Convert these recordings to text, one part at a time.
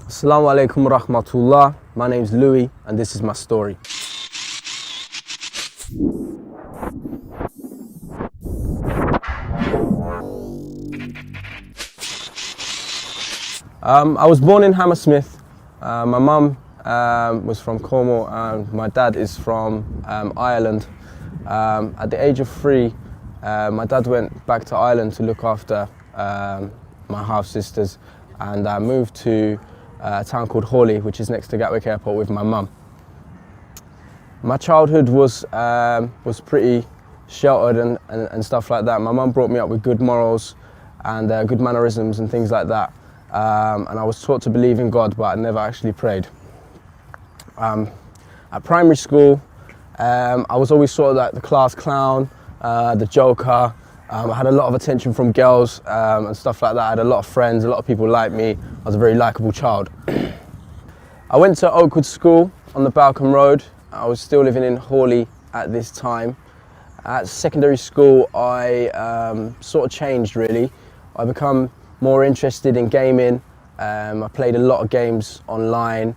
Assalamu alaikum wa rahmatullah. My name's Louis and this is my story. I was born in Hammersmith. My mum was from Cornwall and my dad is from Ireland. At the age of 3, my dad went back to Ireland to look after my half-sisters, and I moved to a town called Hawley, which is next to Gatwick Airport, with my mum. My childhood was pretty sheltered and stuff like that. My mum brought me up with good morals and good mannerisms and things like that. And I was taught to believe in God, but I never actually prayed. At primary school, I was always sort of like the class clown, the joker. I had a lot of attention from girls and stuff like that. I had a lot of friends, a lot of people liked me. I was a very likeable child. I went to Oakwood School on the Balcombe Road. I was still living in Hawley at this time. At secondary school, I sort of changed really. I become more interested in gaming. I played a lot of games online,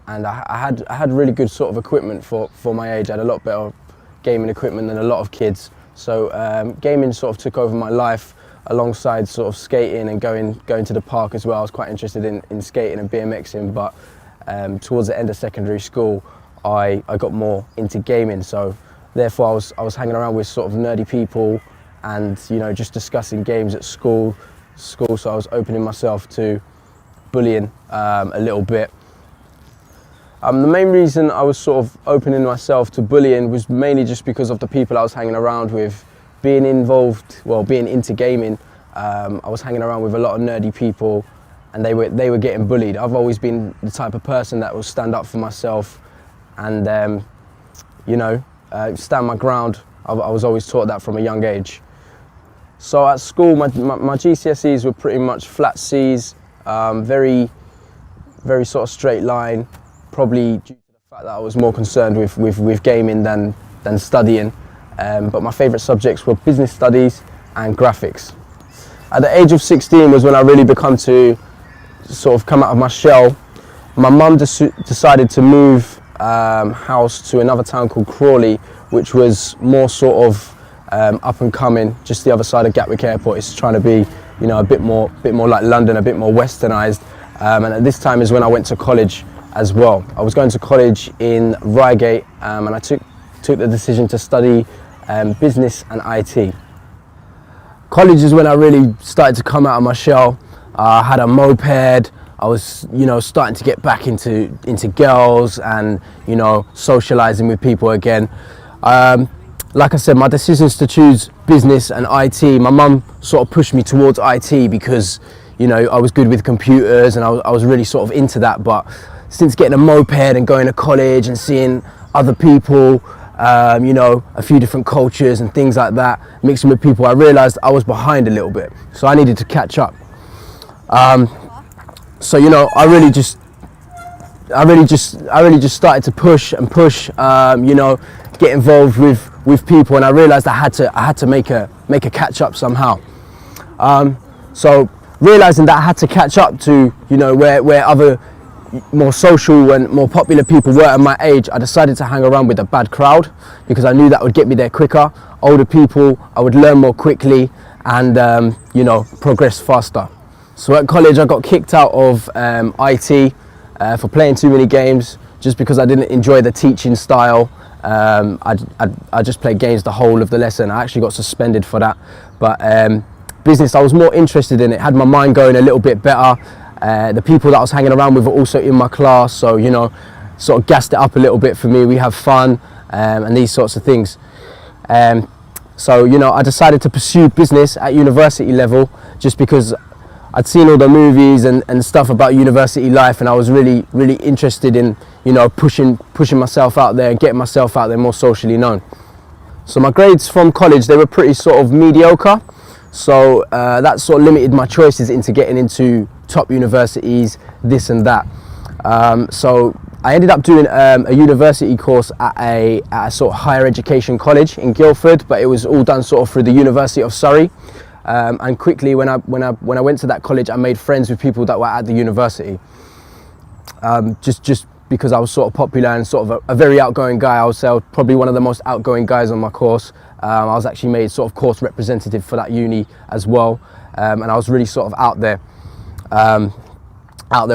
and I had really good sort of equipment for my age. I had a lot better gaming equipment than a lot of kids. So gaming sort of took over my life alongside sort of skating and going to the park as well. I was quite interested in skating and BMXing, but towards the end of secondary school, I got more into gaming. So therefore I was hanging around with sort of nerdy people and, you know, just discussing games at school. So I was opening myself to bullying a little bit. The main reason I was sort of opening myself to bullying was mainly just because of the people I was hanging around with. Being into gaming, I was hanging around with a lot of nerdy people, and they were getting bullied. I've always been the type of person that will stand up for myself and stand my ground. I was always taught that from a young age. So at school, my GCSEs were pretty much flat C's, very sort of straight line. Probably due to the fact that I was more concerned with gaming than studying. But my favourite subjects were business studies and graphics. At the age of 16 was when I really began to sort of come out of my shell. My mum decided to move house to another town called Crawley, which was more sort of up and coming, just the other side of Gatwick Airport. It's trying to be, you know, a bit more like London, a bit more westernised. And at this time is when I went to college as well. I was going to college in Reigate, and I took the decision to study business and IT. College is when I really started to come out of my shell. I had a moped. I was, you know, starting to get back into girls and, you know, socialising with people again. Like I said, my decisions to choose business and IT, my mum sort of pushed me towards IT because, you know, I was good with computers and I was really sort of into that. But since getting a moped and going to college and seeing other people, you know, a few different cultures and things like that, mixing with people, I realised I was behind a little bit. So I needed to catch up. So, you know, I really just started to push, you know, get involved with people, and I realised I had to make a catch up somehow. So realising that I had to catch up to, you know, where other more social and more popular people were at my age, I decided to hang around with a bad crowd because I knew that would get me there quicker. Older people, I would learn more quickly and, you know, progress faster. So at college I got kicked out of IT for playing too many games just because I didn't enjoy the teaching style. I just played games the whole of the lesson. I actually got suspended for that. But business, I was more interested in it, had my mind going a little bit better. The people that I was hanging around with were also in my class, so, you know, sort of gassed it up a little bit for me. We have fun and these sorts of things. So, you know, I decided to pursue business at university level just because I'd seen all the movies and stuff about university life, and I was really interested in, you know, pushing myself out there, getting myself out there more socially known. So my grades from college, they were pretty sort of mediocre. So that sort of limited my choices into getting into top universities, this and that. So I ended up doing a university course at a sort of higher education college in Guildford, but it was all done sort of through the University of Surrey. And quickly, when I went to that college, I made friends with people that were at the university. just because I was sort of popular and sort of a very outgoing guy. I would say I was probably one of the most outgoing guys on my course. I was actually made sort of course representative for that uni as well, and I was really sort of out there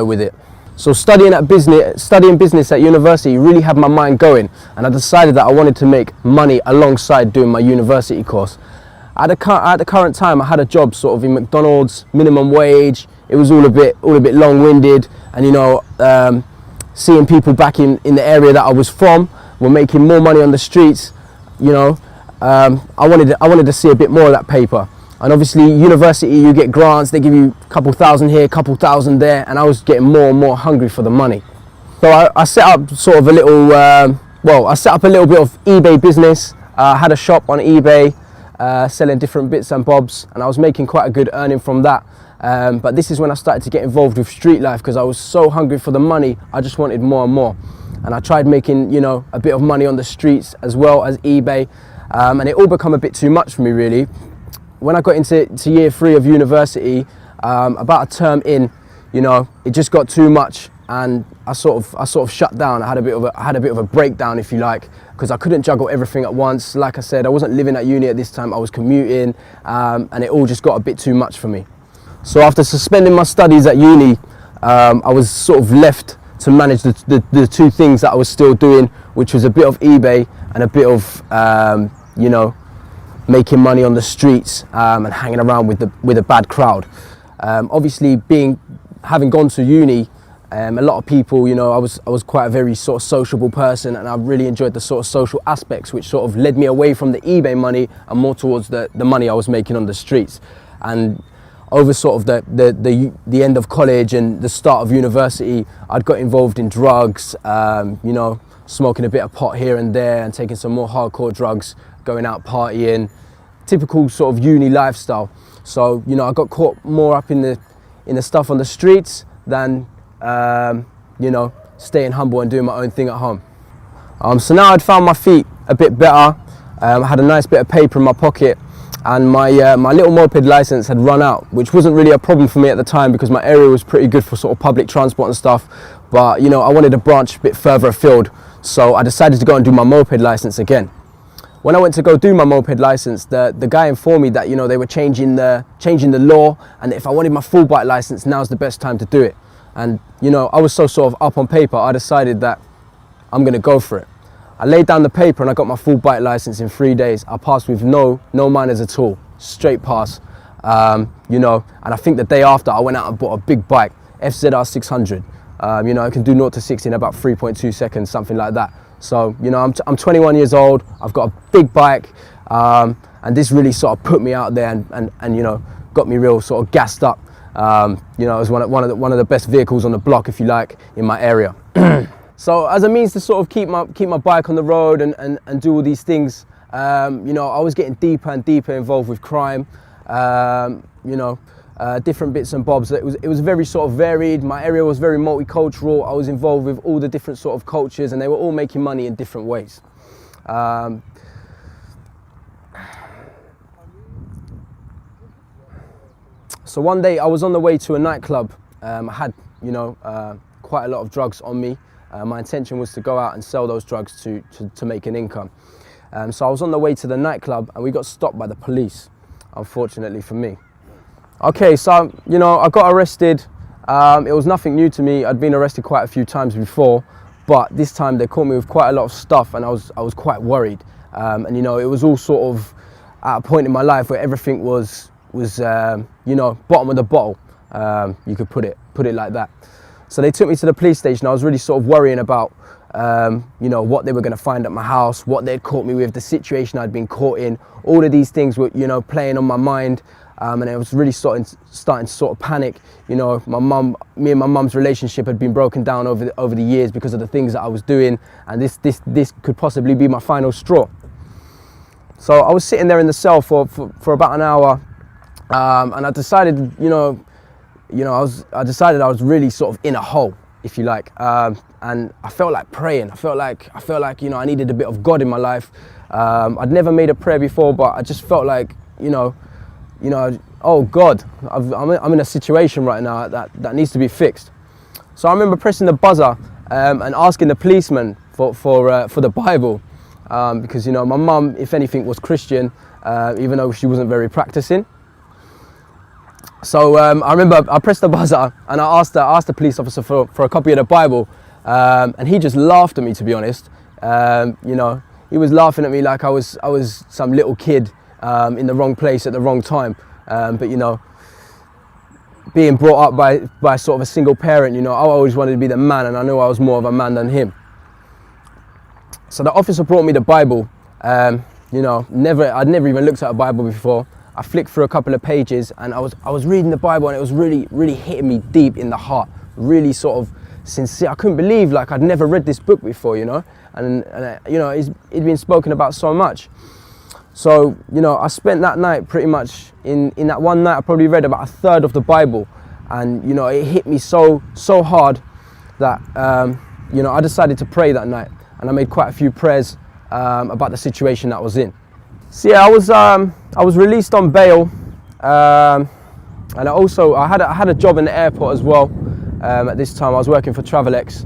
with it. So studying business at university really had my mind going, and I decided that I wanted to make money alongside doing my university course. At the current time, I had a job sort of in McDonald's, minimum wage. It was all a bit long-winded, and you know, seeing people back in the area that I was from were making more money on the streets. You know, I wanted to see a bit more of that paper. And obviously, university, you get grants. They give you a couple thousand here, a couple thousand there, and I was getting more and more hungry for the money. So I set up sort of a little, I set up a little bit of eBay business. I had a shop on eBay, selling different bits and bobs, and I was making quite a good earning from that. But this is when I started to get involved with street life, because I was so hungry for the money. I just wanted more and more, and I tried making, you know, a bit of money on the streets as well as eBay, and it all became a bit too much for me, really. When I got into year 3 of university, about a term in, you know, it just got too much, and I sort of shut down. I had a bit of a breakdown, if you like, because I couldn't juggle everything at once. Like I said, I wasn't living at uni at this time. I was commuting, and it all just got a bit too much for me. So after suspending my studies at uni, I was sort of left to manage the two things that I was still doing, which was a bit of eBay and a bit of, you know, making money on the streets and hanging around with a bad crowd. Obviously, having gone to uni, a lot of people, you know, I was quite a very sort of sociable person, and I really enjoyed the sort of social aspects, which sort of led me away from the eBay money and more towards the money I was making on the streets. And over sort of the end of college and the start of university, I'd got involved in drugs, you know, smoking a bit of pot here and there and taking some more hardcore drugs, going out partying, typical sort of uni lifestyle. So, you know, I got caught more up in the stuff on the streets than, you know, staying humble and doing my own thing at home. So now I'd found my feet a bit better. I had a nice bit of paper in my pocket, and my little moped license had run out, which wasn't really a problem for me at the time because my area was pretty good for sort of public transport and stuff. But, you know, I wanted to branch a bit further afield, so I decided to go and do my moped license again. When I went to go do my moped license, the guy informed me that, you know, they were changing the law, and if I wanted my full bike license, now's the best time to do it. And, you know, I was so sort of up on paper, I decided that I'm going to go for it. I laid down the paper and I got my full bike license in 3 days. I passed with no minors at all, straight pass, you know. And I think the day after I went out and bought a big bike, FZR 600. You know, I can do 0 to 60 in about 3.2 seconds, something like that. So, you know, I'm 21 years old, I've got a big bike, and this really sort of put me out there and you know, got me real sort of gassed up. You know, it was one of the best vehicles on the block, if you like, in my area. So as a means to sort of keep my bike on the road and do all these things, you know, I was getting deeper and deeper involved with crime, you know, different bits and bobs. It was very sort of varied. My area was very multicultural. I was involved with all the different sort of cultures, and they were all making money in different ways. So one day I was on the way to a nightclub. I had, you know, quite a lot of drugs on me. My intention was to go out and sell those drugs to make an income. So I was on the way to the nightclub and we got stopped by the police, unfortunately for me. Okay, so, you know, I got arrested. It was nothing new to me. I'd been arrested quite a few times before, but this time they caught me with quite a lot of stuff, and I was quite worried. And, you know, it was all sort of at a point in my life where everything was you know, bottom of the bottle. You could put it like that. So they took me to the police station. I was really sort of worrying about, you know, what they were going to find at my house, what they'd caught me with, the situation I'd been caught in. All of these things were, you know, playing on my mind. And I was really starting to sort of panic. You know, me and my mum's relationship had been broken down over the years because of the things that I was doing, and this could possibly be my final straw. So I was sitting there in the cell for about an hour, and I decided, I decided I was really sort of in a hole, if you like, and I felt like praying. I felt like, you know, I needed a bit of God in my life. I'd never made a prayer before, but I just felt like, you know, oh God, I'm in a situation right now that needs to be fixed. So I remember pressing the buzzer and asking the policeman for the Bible, because you know my mum, if anything, was Christian, even though she wasn't very practicing. So I remember I pressed the buzzer and I asked the police officer for a copy of the Bible, and he just laughed at me, to be honest. You know, he was laughing at me like I was some little kid in the wrong place at the wrong time. But you know, being brought up by sort of a single parent, you know, I always wanted to be the man, and I knew I was more of a man than him. So the officer brought me the Bible. You know, I'd never even looked at a Bible before. I flicked through a couple of pages and I was reading the Bible, and it was really hitting me deep in the heart, really sort of sincere. I couldn't believe, like, I'd never read this book before, you know, and you know, it'd been spoken about so much. So, you know, I spent that night pretty much, in that one night, I probably read about a third of the Bible, and you know, it hit me so hard that, you know, I decided to pray that night, and I made quite a few prayers about the situation that I was in. So yeah, I was released on bail, and I had a job in the airport as well. At this time, I was working for Travelex,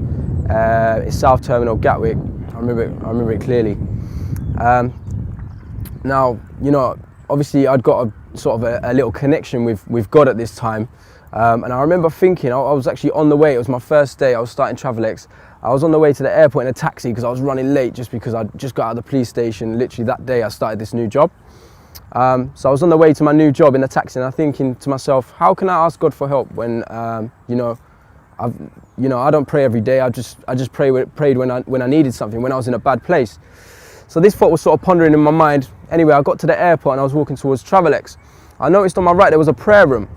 in South Terminal, Gatwick. I remember it clearly. Now, you know, obviously I'd got a little connection with God at this time, and I remember thinking, I was actually on the way. It was my first day. I was starting Travelex. I was on the way to the airport in a taxi because I was running late, just because I just got out of the police station. Literally that day I started this new job. So I was on the way to my new job in the taxi, and I'm thinking to myself, how can I ask God for help when you know, I don't pray every day. I just prayed when I needed something, when I was in a bad place. So this thought was sort of pondering in my mind. Anyway, I got to the airport and I was walking towards Travelex. I noticed on my right there was a prayer room.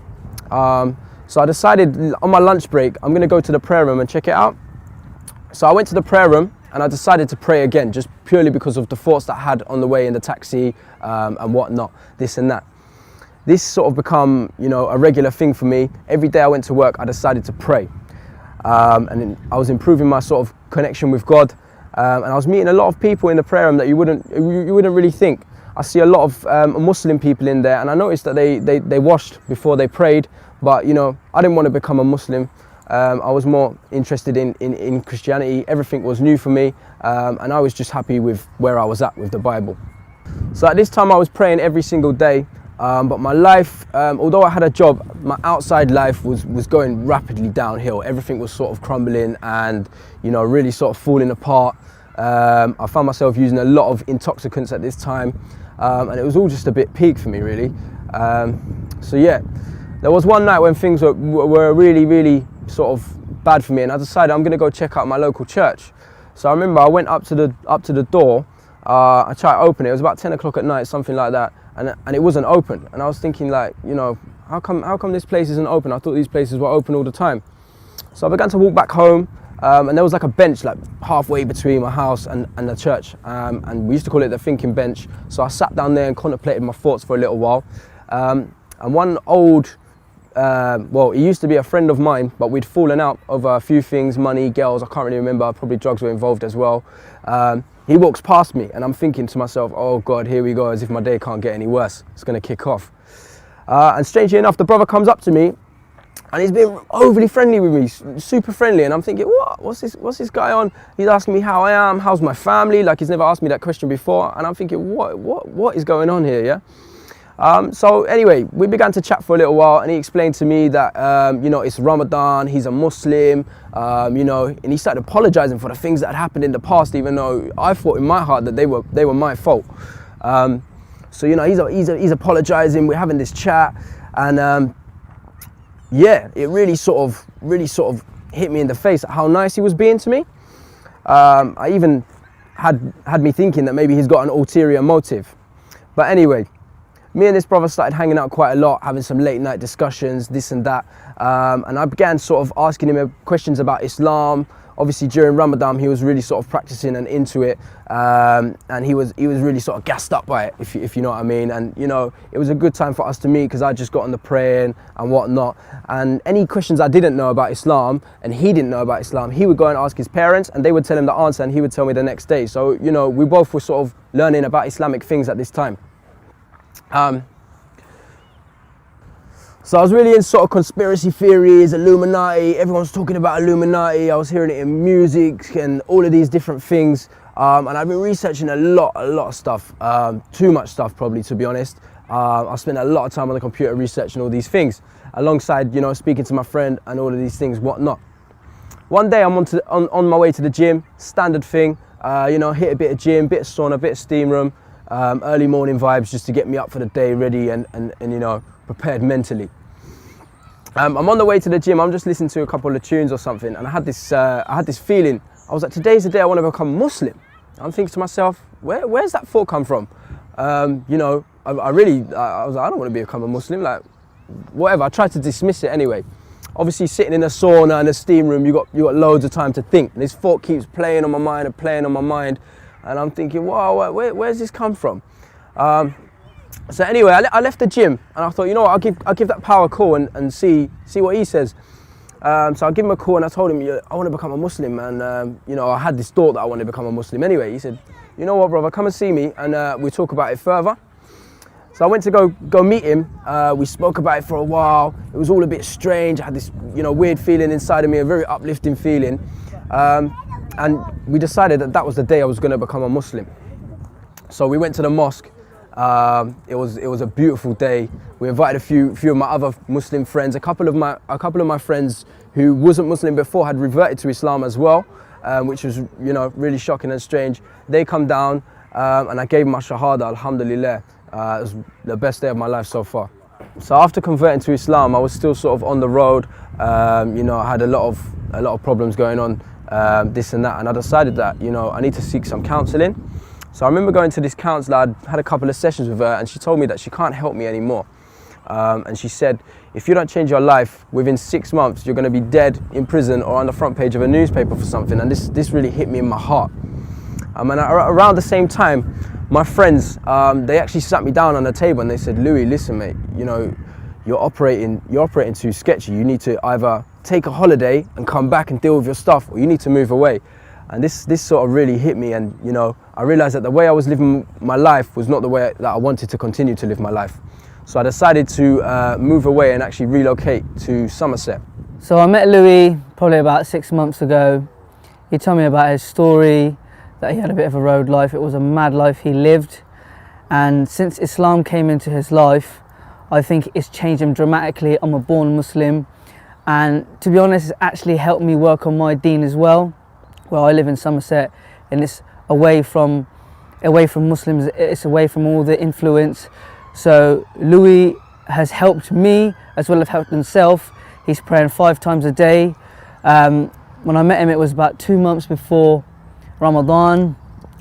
So I decided on my lunch break, I'm going to go to the prayer room and check it out. So I went to the prayer room and I decided to pray again, just purely because of the thoughts that I had on the way in the taxi, and whatnot, this and that. This sort of become, you know, a regular thing for me. Every day I went to work, I decided to pray. And I was improving my sort of connection with God. And I was meeting a lot of people in the prayer room that you wouldn't really think. I see a lot of Muslim people in there, and I noticed that they washed before they prayed. But you know, I didn't want to become a Muslim. I was more interested in Christianity. Everything was new for me, and I was just happy with where I was at with the Bible. So at this time I was praying every single day, but my life, although I had a job, my outside life was going rapidly downhill. Everything was sort of crumbling and, you know, really sort of falling apart. I found myself using a lot of intoxicants at this time, and it was all just a bit peak for me, really. So yeah, there was one night when things were really sort of bad for me, and I decided I'm going to go check out my local church. So I remember I went up to the door. I tried to open it. It was about 10 o'clock at night, something like that, and it wasn't open. And I was thinking, like, you know, how come this place isn't open? I thought these places were open all the time. So I began to walk back home, and there was like a bench like halfway between my house and the church, and we used to call it the thinking bench. So I sat down there and contemplated my thoughts for a little while. And one old, well, he used to be a friend of mine, but we'd fallen out over a few things, money, girls, I can't really remember, probably drugs were involved as well. He walks past me and I'm thinking to myself, oh God, here we go, as if my day can't get any worse. It's gonna kick off. And strangely enough, the brother comes up to me and he's been overly friendly with me, super friendly. And I'm thinking, what's this guy on? He's asking me how I am, how's my family? Like, he's never asked me that question before. And I'm thinking, what is going on here, yeah? So anyway, we began to chat for a little while, and he explained to me that, you know, it's Ramadan, he's a Muslim, you know, and he started apologizing for the things that had happened in the past, even though I thought in my heart that they were my fault. So, you know, he's apologizing, we're having this chat, and yeah, it really sort of hit me in the face at how nice he was being to me. I even had me thinking that maybe he's got an ulterior motive. But anyway, me and this brother started hanging out quite a lot, having some late night discussions, this and that. And I began sort of asking him questions about Islam. Obviously during Ramadan, he was really sort of practicing and into it. And he was really sort of gassed up by it, if you know what I mean. And, you know, it was a good time for us to meet because I just got on the praying and whatnot. And any questions I didn't know about Islam and he didn't know about Islam, he would go and ask his parents and they would tell him the answer and he would tell me the next day. So, you know, we both were sort of learning about Islamic things at this time. So I was really in sort of conspiracy theories, Illuminati. Everyone's talking about Illuminati. I was hearing it in music and all of these different things. And I've been researching a lot of stuff. Too much stuff, probably, to be honest. I spent a lot of time on the computer researching all these things, alongside, you know, speaking to my friend and all of these things, whatnot. One day I'm on my way to the gym, standard thing. You know, hit a bit of gym, bit of sauna, bit of steam room. Early morning vibes just to get me up for the day, ready and you know, prepared mentally. I'm on the way to the gym. I'm just listening to a couple of tunes or something, and I had this feeling. I was like, today's the day I want to become Muslim. I'm thinking to myself, where's that thought come from? You know, I was like, I don't want to become a Muslim. Like, whatever. I tried to dismiss it anyway. Obviously, sitting in a sauna and a steam room, you got loads of time to think. And this thought keeps playing on my mind and playing on my mind, and I'm thinking, wow, where's this come from? So anyway, I left the gym, and I thought, you know what, I'll give that power a call and see what he says. So I give him a call and I told him, yeah, I want to become a Muslim, and you know, I had this thought that I wanted to become a Muslim anyway. He said, you know what, brother, come and see me and we talk about it further. So I went to go meet him. We spoke about it for a while. It was all a bit strange. I had this, you know, weird feeling inside of me, a very uplifting feeling. And we decided that was the day I was going to become a Muslim. So we went to the mosque. It was a beautiful day. We invited a few of my other Muslim friends. A couple of my friends who wasn't Muslim before had reverted to Islam as well, which was, you know, really shocking and strange. They come down, and I gave my shahada, alhamdulillah. It was the best day of my life so far. So after converting to Islam, I was still sort of on the road. You know, I had a lot of problems going on, this and that, and I decided that, you know, I need to seek some counselling. So I remember going to this counsellor. I'd had a couple of sessions with her, and she told me that she can't help me anymore. And she said, if you don't change your life, within 6 months, you're going to be dead in prison or on the front page of a newspaper for something. And this really hit me in my heart. And around the same time, my friends, they actually sat me down on the table and they said, Louis, listen, mate, you know, you're operating too sketchy. You need to either take a holiday and come back and deal with your stuff, or you need to move away. And this sort of really hit me, and you know, I realised that the way I was living my life was not the way that I wanted to continue to live my life. So I decided to move away and actually relocate to Somerset. So I met Louis probably about 6 months ago. He told me about his story, that he had a bit of a road life. It was a mad life he lived. And since Islam came into his life, I think it's changed him dramatically. I'm a born Muslim. And to be honest, it's actually helped me work on my deen as well. Well, I live in Somerset, and it's away from Muslims, it's away from all the influence. So Louis has helped me as well as helped himself. He's praying 5 times a day. When I met him, it was about 2 months before Ramadan.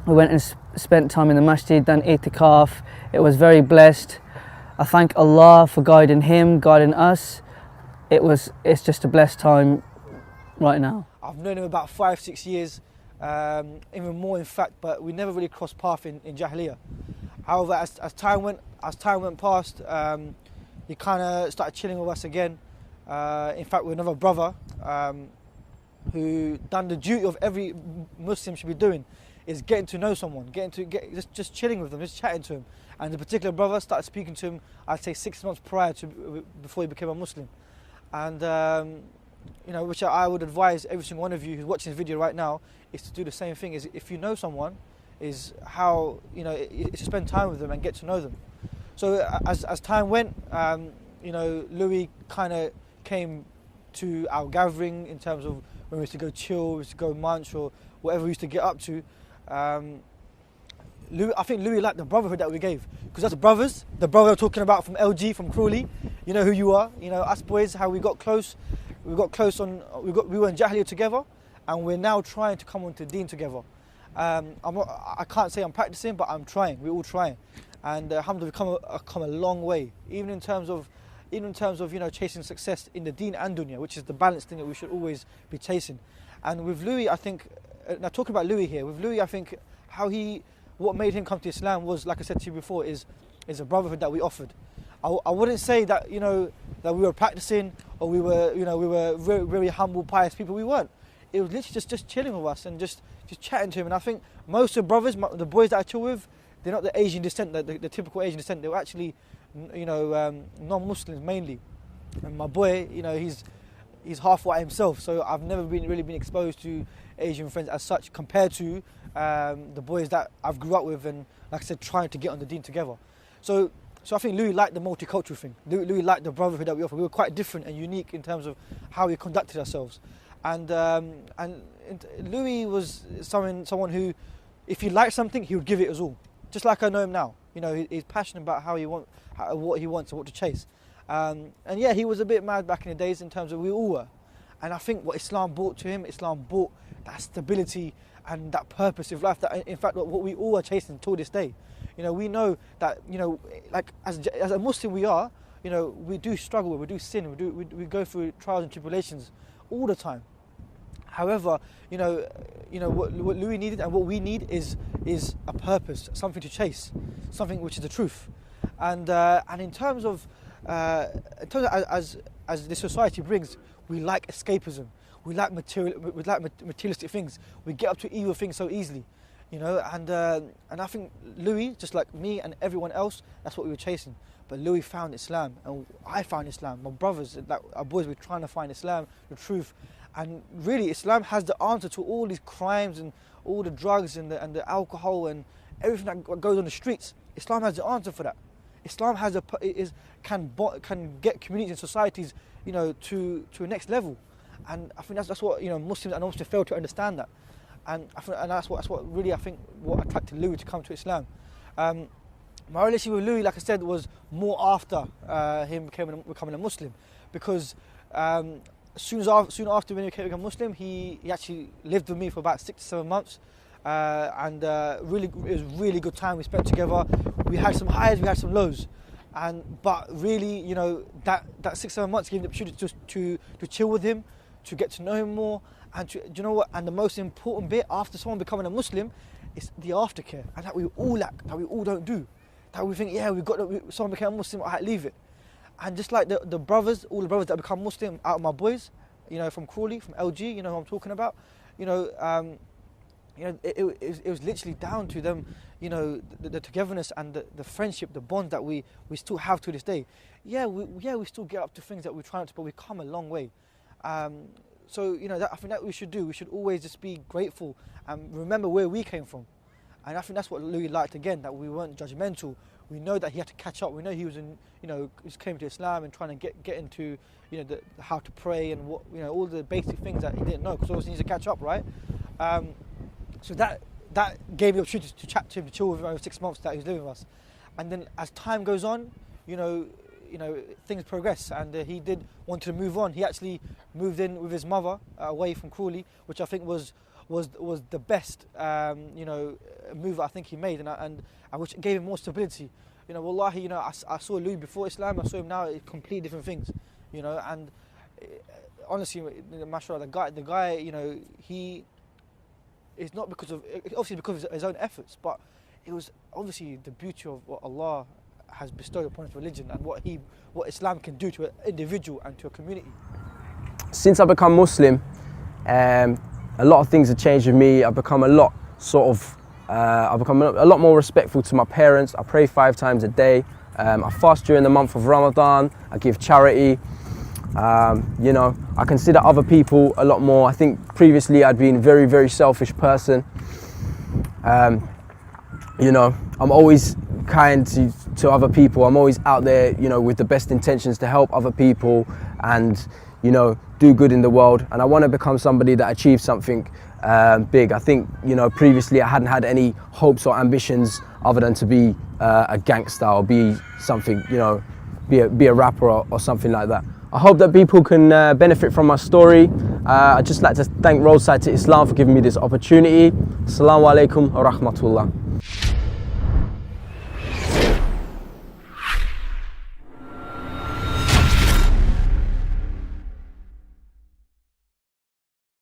We went and spent time in the masjid, done itikaf. It was very blessed. I thank Allah for guiding him, guiding us. It's just a blessed time right now. I've known him about 5-6 years, even more in fact, but we never really crossed paths in Jahiliyyah. However, as time went past, he kind of started chilling with us again. In fact, with another brother who done the duty of every Muslim should be doing, is getting to know someone, just chilling with them, just chatting to him. And the particular brother started speaking to him, I'd say 6 months before he became a Muslim. And you know, which I would advise every single one of you who's watching this video right now, is to do the same thing. Is if you know someone, is how, you know, is to spend time with them and get to know them. So as time went, you know, Louis kind of came to our gathering in terms of when we used to go chill, we used to go munch, or whatever we used to get up to. I think Louis liked the brotherhood that we gave, because that's the brother I'm talking about from LG, from Crawley. You know who you are. You know, us boys, how we got close. We were in Jahiliyyah together, and we're now trying to come onto Deen together. I can't say I'm practicing, but I'm trying. We're all trying, and alhamdulillah, we've come a long way. Even in terms of, you know, chasing success in the Deen and Dunya, which is the balanced thing that we should always be chasing. And with Louis, I think, now talking about Louis here, with Louis, I think what made him come to Islam was, like I said to you before, is a brotherhood that we offered. I wouldn't say that, you know, that we were practicing, or we were very, very humble, pious people. We weren't. It was literally just chilling with us and just chatting to him. And I think most of the brothers, the boys that I chill with, they're not the Asian descent, the typical Asian descent. They were actually, you know, non-Muslims mainly. And my boy, you know, he's half white himself, so I've never really been exposed to Asian friends as such compared to the boys that I've grew up with and, like I said, trying to get on the deen together. So I think Louis liked the multicultural thing. Louis liked the brotherhood that we offer. We were quite different and unique in terms of how we conducted ourselves. And Louis was someone who, if he liked something, he would give it his all. Just like I know him now. You know, he's passionate about what he wants and what to chase. And yeah, he was a bit mad back in the days in terms of we all were. And I think what Islam brought to him, Islam brought that stability and that purpose of life that, in fact, what we all are chasing till this day. You know, we know that, you know, like as a Muslim we are, you know, we do struggle, we do sin, we go through trials and tribulations all the time. However, you know what Louis needed and what we need is a purpose, something to chase, something which is the truth. And in terms of as the society brings, we like escapism, we like materialistic things, we get up to evil things so easily, you know. And I think Louis, just like me and everyone else, that's what we were chasing. But Louis found Islam, and I found Islam. My brothers, like our boys, were trying to find Islam, the truth. And really, Islam has the answer to all these crimes and all the drugs and the alcohol and everything that goes on the streets. Islam has the answer for that. Islam can get communities and societies, you know, to a next level. And I think that's what, you know, Muslims and Muslims fail to understand that. And that's what really I think what attracted Louis to come to Islam. My relationship with Louis, like I said, was more after him becoming a Muslim, because soon after when he became a Muslim, he actually lived with me for about 6 to 7 months, and really it was a really good time we spent together. We had some highs, we had some lows, but really, you know, that 6 7 months gave me the opportunity to chill with him, to get to know him more, and do you know what? And the most important bit after someone becoming a Muslim is the aftercare, and that we all lack, that we all don't do. That we think, yeah, someone became a Muslim, I leave it. And just like the brothers, all the brothers that become Muslim out of my boys, you know, from Crawley, from LG, you know who I'm talking about, you know, it was literally down to them, you know, the togetherness and the friendship, the bond that we still have to this day. Yeah, we still get up to things that we're trying to, but we've come a long way. So, you know, I think that we should do. We should always just be grateful and remember where we came from. And I think that's what Louis liked again, that we weren't judgmental. We know that he had to catch up. We know he was he came to Islam and trying to get into, you know, how to pray and what, you know, all the basic things that he didn't know, because obviously he needs to catch up, right? So that gave me the opportunity to chat to him, to chill with him over 6 months that he was living with us. And then as time goes on, you know, things progress, and he did want to move on. He actually moved in with his mother away from Crawley, which I think was the best, you know, move I think he made, and which gave him more stability. You know, wallahi, you know, I saw Louis before Islam, I saw him now, completely different things, you know. And honestly, mashallah, the guy, you know, it's not obviously because of his own efforts, but it was obviously the beauty of what Allah has bestowed upon his religion and what Islam can do to an individual and to a community. Since I become Muslim, a lot of things have changed with me. I've become a lot more respectful to my parents. I pray 5 times a day. I fast during the month of Ramadan. I give charity. You know, I consider other people a lot more. I think previously I'd been a very, very selfish person. You know, I'm always kind to other people. I'm always out there, you know, with the best intentions to help other people and, you know, do good in the world. And I want to become somebody that achieves something big. I think, you know, previously I hadn't had any hopes or ambitions other than to be a gangster or be something, you know, be a rapper or something like that. I hope that people can benefit from my story. I'd just like to thank Roadside to Islam for giving me this opportunity. Assalamu alaikum wa rahmatullah.